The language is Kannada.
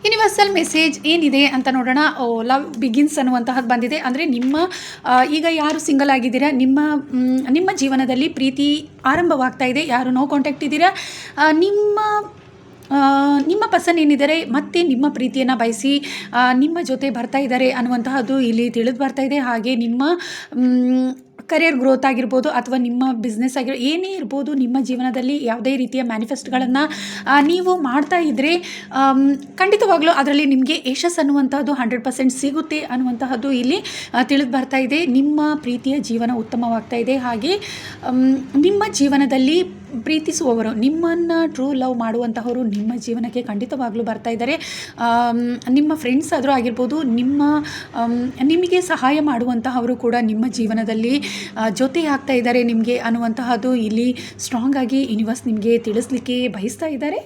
ಯೂನಿವರ್ಸಲ್ ಮೆಸೇಜ್ ಏನಿದೆ ಅಂತ ನೋಡೋಣ. ಲವ್ ಬಿಗಿನ್ಸ್ ಅನ್ನುವಂತಹದ್ದು ಬಂದಿದೆ. ಅಂದರೆ ನಿಮ್ಮ ಈಗ ಯಾರು ಸಿಂಗಲ್ ಆಗಿದ್ದೀರಾ, ನಿಮ್ಮ ಜೀವನದಲ್ಲಿ ಪ್ರೀತಿ ಆರಂಭವಾಗ್ತಾ ಇದೆ. ಯಾರು ನೋ ಕಾಂಟ್ಯಾಕ್ಟ್ ಇದ್ದೀರಾ, ನಿಮ್ಮ ಪರ್ಸನ್ ಏನಿದ್ದಾರೆ ಮತ್ತೆ ನಿಮ್ಮ ಪ್ರೀತಿಯನ್ನು ಬಯಸಿ ನಿಮ್ಮ ಜೊತೆ ಬರ್ತಾ ಇದ್ದಾರೆ ಅನ್ನುವಂತಹದ್ದು ಇಲ್ಲಿ ತಿಳಿದು ಬರ್ತಾ ಇದೆ. ಹಾಗೆ ನಿಮ್ಮ ಕರಿಯರ್ ಗ್ರೋತ್ ಆಗಿರ್ಬೋದು ಅಥವಾ ನಿಮ್ಮ ಬಿಸ್ನೆಸ್ ಏನೇ ಇರ್ಬೋದು, ನಿಮ್ಮ ಜೀವನದಲ್ಲಿ ಯಾವುದೇ ರೀತಿಯ ಮ್ಯಾನಿಫೆಸ್ಟ್ಗಳನ್ನು ನೀವು ಮಾಡ್ತಾ ಇದ್ದರೆ ಖಂಡಿತವಾಗ್ಲೂ ಅದರಲ್ಲಿ ನಿಮಗೆ ಯಶಸ್ಸು ಅನ್ನುವಂಥದ್ದು 100% ಸಿಗುತ್ತೆ ಅನ್ನುವಂತಹದ್ದು ಇಲ್ಲಿ ತಿಳಿದು ಬರ್ತಾ ಇದೆ. ನಿಮ್ಮ ಪ್ರೀತಿಯ ಜೀವನ ಉತ್ತಮವಾಗ್ತಾ ಇದೆ. ಹಾಗೆ ನಿಮ್ಮ ಜೀವನದಲ್ಲಿ ಪ್ರೀತಿಸುವವರು, ನಿಮ್ಮನ್ನು ಟ್ರೂ ಲವ್ ಮಾಡುವಂತಹವರು ನಿಮ್ಮ ಜೀವನಕ್ಕೆ ಖಂಡಿತವಾಗ್ಲೂ ಬರ್ತಾ ಇದ್ದಾರೆ. ನಿಮ್ಮ ಫ್ರೆಂಡ್ಸ್ ಆದರೂ ಆಗಿರ್ಬೋದು, ನಿಮಗೆ ಸಹಾಯ ಮಾಡುವಂತಹವರು ಕೂಡ ನಿಮ್ಮ ಜೀವನದಲ್ಲಿ ಜೊತೆ ಆಗ್ತಾ ಇದ್ದಾರೆ ನಿಮಗೆ ಅನ್ನುವಂತಹದ್ದು ಇಲ್ಲಿ ಸ್ಟ್ರಾಂಗ್ ಆಗಿ ಯೂನಿವರ್ಸ್ ನಿಮಗೆ ತಿಳಿಸ್ಲಿಕ್ಕೆ ಬಯಸ್ತಾ ಇದ್ದಾರೆ.